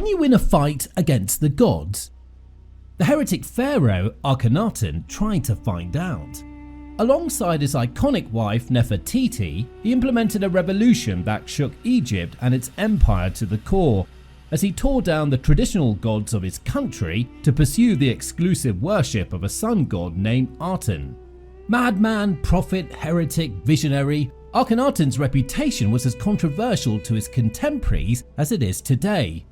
Can you win a fight against the gods? The heretic Pharaoh Akhenaten tried to find out. Alongside his iconic wife Nefertiti, he implemented a revolution that shook Egypt and its empire to the core, as he tore down the traditional gods of his country to pursue the exclusive worship of a sun god named Aten. Madman, prophet, heretic, visionary, Akhenaten's reputation was as controversial to his contemporaries as it is today.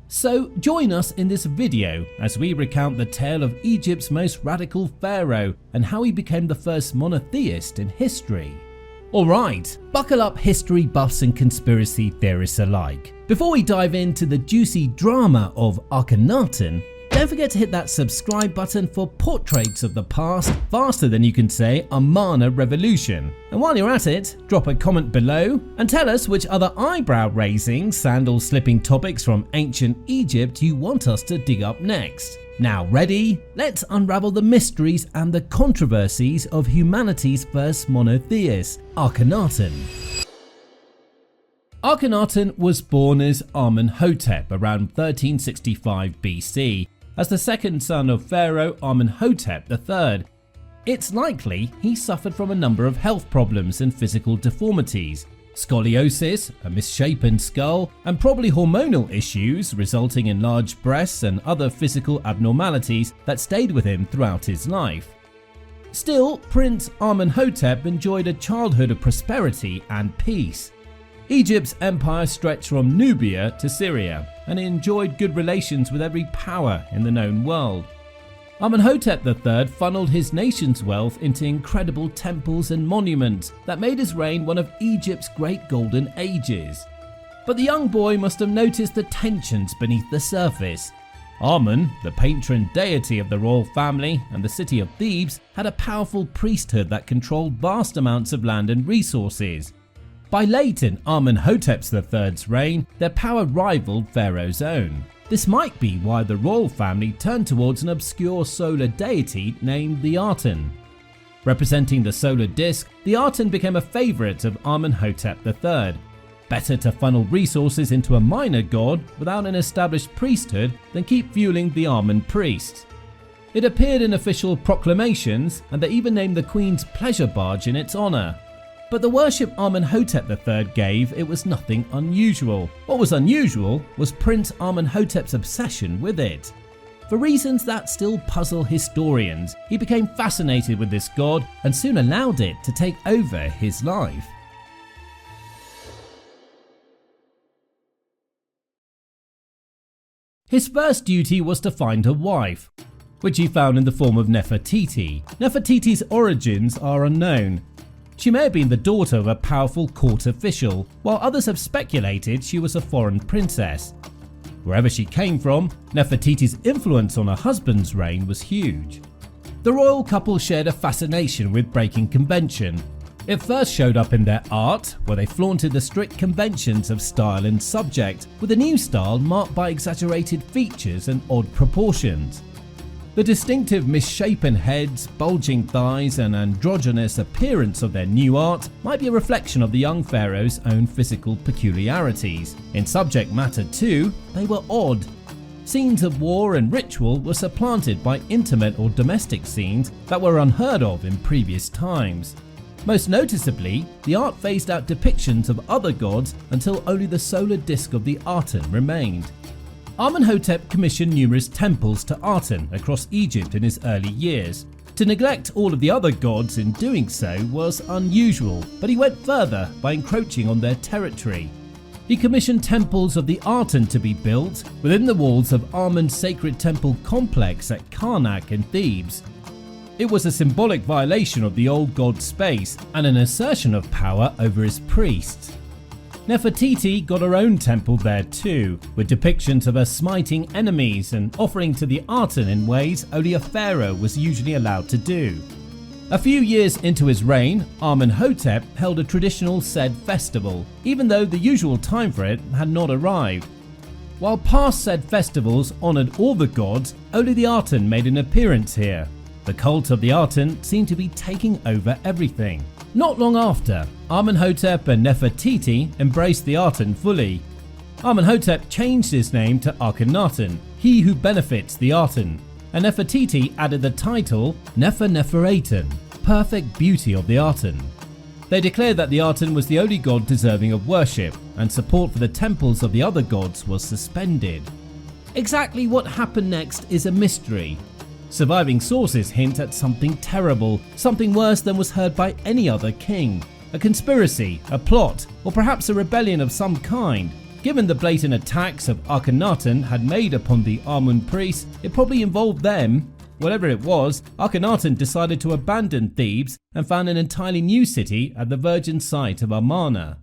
So join us in this video as we recount the tale of Egypt's most radical pharaoh and how he became the first monotheist in history. Alright, buckle up history buffs and conspiracy theorists alike. Before we dive into the juicy drama of Akhenaten, don't forget to hit that subscribe button for portraits of the past faster than you can say Amarna revolution. And while you're at it, drop a comment below and tell us which other eyebrow-raising, sandal-slipping topics from ancient Egypt you want us to dig up next. Now ready? Let's unravel the mysteries and the controversies of humanity's first monotheist, Akhenaten. Akhenaten was born as Amenhotep around 1365 BC. As the second son of Pharaoh Amenhotep III. It's likely he suffered from a number of health problems and physical deformities, scoliosis, a misshapen skull, and probably hormonal issues resulting in large breasts and other physical abnormalities that stayed with him throughout his life. Still, Prince Amenhotep enjoyed a childhood of prosperity and peace. Egypt's empire stretched from Nubia to Syria, and he enjoyed good relations with every power in the known world. Amenhotep III funneled his nation's wealth into incredible temples and monuments that made his reign one of Egypt's great golden ages. But the young boy must have noticed the tensions beneath the surface. Amen, the patron deity of the royal family and the city of Thebes, had a powerful priesthood that controlled vast amounts of land and resources. By late in Amenhotep III's reign, their power rivaled Pharaoh's own. This might be why the royal family turned towards an obscure solar deity named the Aten. Representing the solar disk, the Aten became a favourite of Amenhotep III. Better to funnel resources into a minor god without an established priesthood than keep fueling the Amen priests. It appeared in official proclamations, and they even named the Queen's pleasure barge in its honour. But the worship Amenhotep III gave, it was nothing unusual. What was unusual was Prince Amenhotep's obsession with it. For reasons that still puzzle historians, he became fascinated with this god and soon allowed it to take over his life. His first duty was to find a wife, which he found in the form of Nefertiti. Nefertiti's origins are unknown. She may have been the daughter of a powerful court official, while others have speculated she was a foreign princess. Wherever she came from, Nefertiti's influence on her husband's reign was huge. The royal couple shared a fascination with breaking convention. It first showed up in their art, where they flaunted the strict conventions of style and subject, with a new style marked by exaggerated features and odd proportions. The distinctive misshapen heads, bulging thighs and androgynous appearance of their new art might be a reflection of the young pharaoh's own physical peculiarities. In subject matter too, they were odd. Scenes of war and ritual were supplanted by intimate or domestic scenes that were unheard of in previous times. Most noticeably, the art phased out depictions of other gods until only the solar disk of the Aten remained. Amenhotep commissioned numerous temples to Aten across Egypt in his early years. To neglect all of the other gods in doing so was unusual, but he went further by encroaching on their territory. He commissioned temples of the Aten to be built within the walls of Amen's sacred temple complex at Karnak in Thebes. It was a symbolic violation of the old god's space and an assertion of power over his priests. Nefertiti got her own temple there too, with depictions of her smiting enemies and offering to the Aten in ways only a pharaoh was usually allowed to do. A few years into his reign, Amenhotep held a traditional Sed festival, even though the usual time for it had not arrived. While past Sed festivals honoured all the gods, only the Aten made an appearance here. The cult of the Aten seemed to be taking over everything. Not long after, Amenhotep and Nefertiti embraced the Aten fully. Amenhotep changed his name to Akhenaten, he who benefits the Aten, and Nefertiti added the title Nerfertiti, perfect beauty of the Aten. They declared that the Aten was the only god deserving of worship, and support for the temples of the other gods was suspended. Exactly what happened next is a mystery. Surviving sources hint at something terrible, something worse than was heard by any other king. A conspiracy, a plot, or perhaps a rebellion of some kind. Given the blatant attacks of Akhenaten had made upon the Amun priests, it probably involved them. Whatever it was, Akhenaten decided to abandon Thebes and found an entirely new city at the virgin site of Amarna.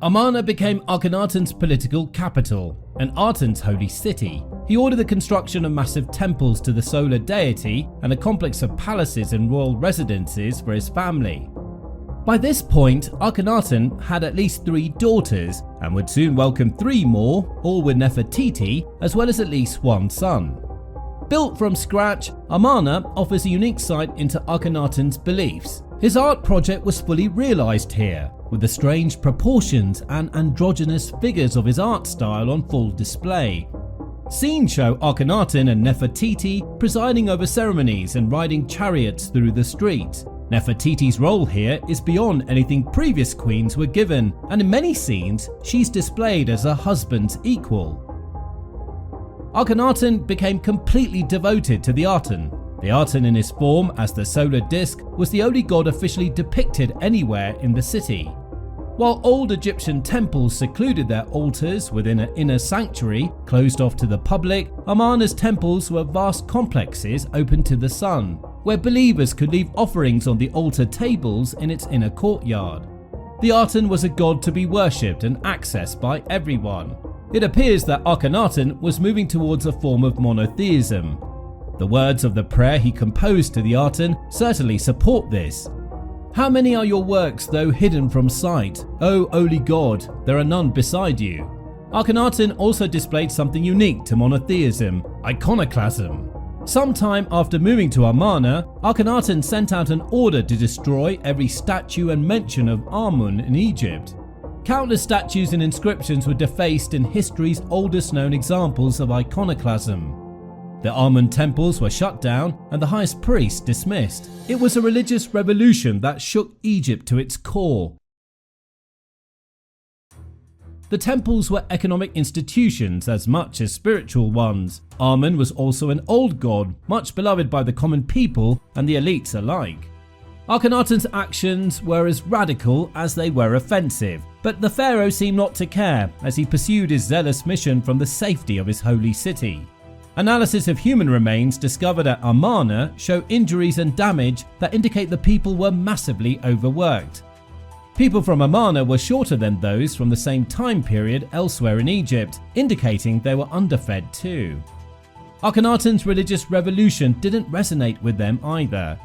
Amarna became Akhenaten's political capital, and Aten's holy city. He ordered the construction of massive temples to the solar deity and a complex of palaces and royal residences for his family. By this point, Akhenaten had at least 3 daughters and would soon welcome 3 more, all with Nefertiti, as well as at least 1 son. Built from scratch, Amarna offers a unique sight into Akhenaten's beliefs. His art project was fully realised here, with the strange proportions and androgynous figures of his art style on full display. Scenes show Akhenaten and Nefertiti presiding over ceremonies and riding chariots through the streets. Nefertiti's role here is beyond anything previous queens were given, and in many scenes, she's displayed as her husband's equal. Akhenaten became completely devoted to the Aten. The Aten in his form as the solar disk was the only god officially depicted anywhere in the city. While old Egyptian temples secluded their altars within an inner sanctuary closed off to the public, Amarna's temples were vast complexes open to the sun, where believers could leave offerings on the altar tables in its inner courtyard. The Aten was a god to be worshipped and accessed by everyone. It appears that Akhenaten was moving towards a form of monotheism. The words of the prayer he composed to the Aten certainly support this. How many are your works, though hidden from sight? O holy God, there are none beside you. Akhenaten also displayed something unique to monotheism, iconoclasm. Sometime after moving to Amarna, Akhenaten sent out an order to destroy every statue and mention of Amun in Egypt. Countless statues and inscriptions were defaced in history's oldest known examples of iconoclasm. The Amun temples were shut down and the highest priests dismissed. It was a religious revolution that shook Egypt to its core. The temples were economic institutions as much as spiritual ones. Amun was also an old god, much beloved by the common people and the elites alike. Akhenaten's actions were as radical as they were offensive, but the pharaoh seemed not to care as he pursued his zealous mission from the safety of his holy city. Analysis of human remains discovered at Amarna show injuries and damage that indicate the people were massively overworked. People from Amarna were shorter than those from the same time period elsewhere in Egypt, indicating they were underfed too. Akhenaten's religious revolution didn't resonate with them either.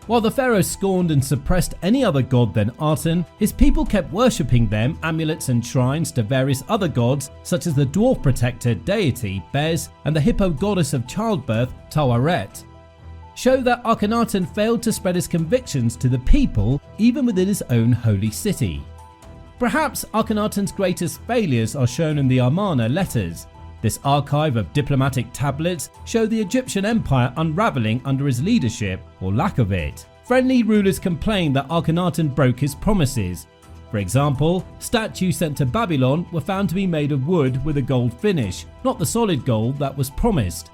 While the pharaoh scorned and suppressed any other god than Aten, his people kept worshipping them amulets and shrines to various other gods such as the dwarf protector deity Bez and the hippo goddess of childbirth Tawaret. Show that Akhenaten failed to spread his convictions to the people even within his own holy city. Perhaps Akhenaten's greatest failures are shown in the Amarna letters. This archive of diplomatic tablets show the Egyptian empire unraveling under his leadership, or lack of it. Friendly rulers complained that Akhenaten broke his promises. For example, statues sent to Babylon were found to be made of wood with a gold finish, not the solid gold that was promised.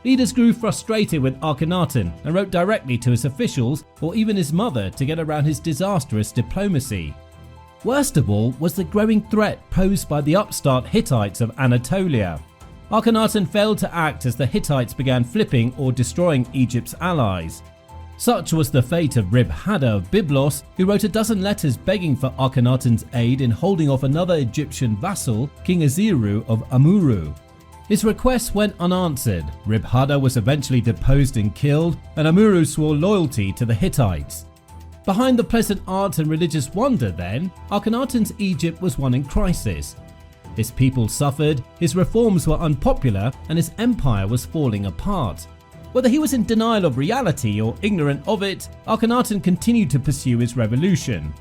Leaders grew frustrated with Akhenaten and wrote directly to his officials or even his mother to get around his disastrous diplomacy. Worst of all was the growing threat posed by the upstart Hittites of Anatolia. Akhenaten failed to act as the Hittites began flipping or destroying Egypt's allies. Such was the fate of Rib-Hadda of Byblos, who wrote a dozen letters begging for Akhenaten's aid in holding off another Egyptian vassal, King Aziru of Amurru. His requests went unanswered. Rib-Hadda was eventually deposed and killed, and Amurru swore loyalty to the Hittites. Behind the pleasant art and religious wonder then, Akhenaten's Egypt was one in crisis. His people suffered, his reforms were unpopular, and his empire was falling apart. Whether he was in denial of reality or ignorant of it, Akhenaten continued to pursue his revolution.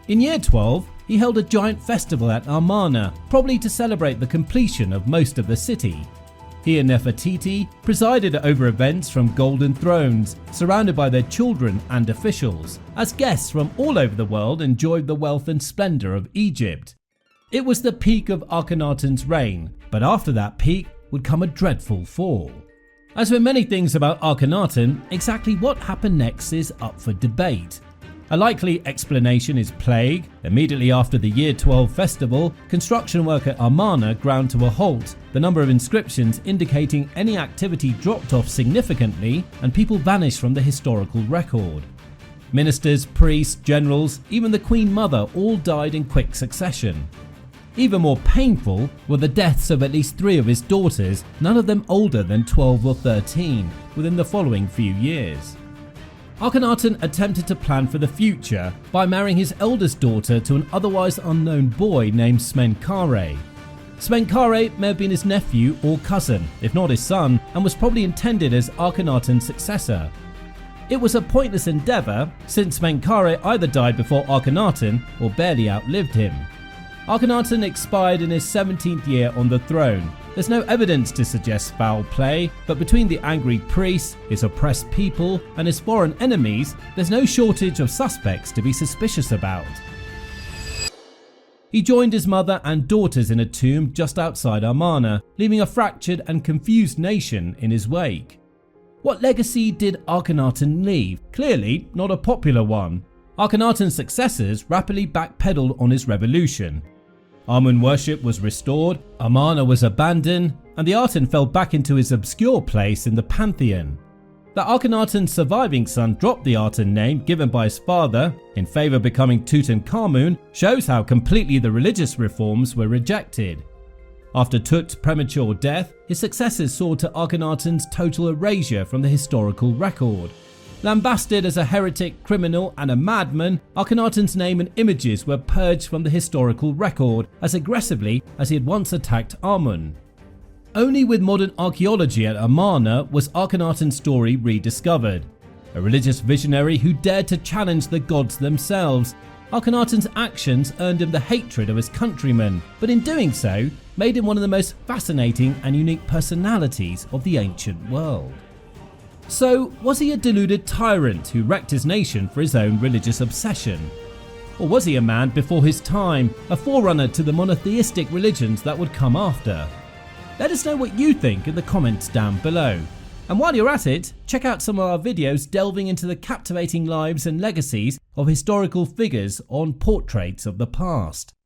In year 12, he held a giant festival at Amarna, probably to celebrate the completion of most of the city. He and Nefertiti presided over events from golden thrones, surrounded by their children and officials, as guests from all over the world enjoyed the wealth and splendor of Egypt. It was the peak of Akhenaten's reign, but after that peak would come a dreadful fall. As with many things about Akhenaten, exactly what happened next is up for debate. A likely explanation is plague. Immediately after the year 12 festival, construction work at Amarna ground to a halt, the number of inscriptions indicating any activity dropped off significantly, and people vanished from the historical record. Ministers, priests, generals, even the Queen Mother all died in quick succession. Even more painful were the deaths of at least 3 of his daughters, none of them older than 12 or 13, within the following few years. Akhenaten attempted to plan for the future by marrying his eldest daughter to an otherwise unknown boy named Smenkhare. Smenkhare may have been his nephew or cousin, if not his son, and was probably intended as Akhenaten's successor. It was a pointless endeavour, since Smenkhare either died before Akhenaten or barely outlived him. Akhenaten expired in his 17th year on the throne. There's no evidence to suggest foul play, but between the angry priests, his oppressed people, and his foreign enemies, there's no shortage of suspects to be suspicious about. He joined his mother and daughters in a tomb just outside Amarna, leaving a fractured and confused nation in his wake. What legacy did Akhenaten leave? Clearly not a popular one. Akhenaten's successors rapidly backpedaled on his revolution. Amun worship was restored, Amarna was abandoned, and the Aten fell back into his obscure place in the pantheon. That Akhenaten's surviving son dropped the Aten name given by his father in favour of becoming Tutankhamun shows how completely the religious reforms were rejected. After Tut's premature death, his successors saw to Akhenaten's total erasure from the historical record. Lambasted as a heretic, criminal and a madman, Akhenaten's name and images were purged from the historical record as aggressively as he had once attacked Amun. Only with modern archaeology at Amarna was Akhenaten's story rediscovered. A religious visionary who dared to challenge the gods themselves, Akhenaten's actions earned him the hatred of his countrymen, but in doing so, made him one of the most fascinating and unique personalities of the ancient world. So, was he a deluded tyrant who wrecked his nation for his own religious obsession? Or was he a man before his time, a forerunner to the monotheistic religions that would come after? Let us know what you think in the comments down below. And while you're at it, check out some of our videos delving into the captivating lives and legacies of historical figures on portraits of the past.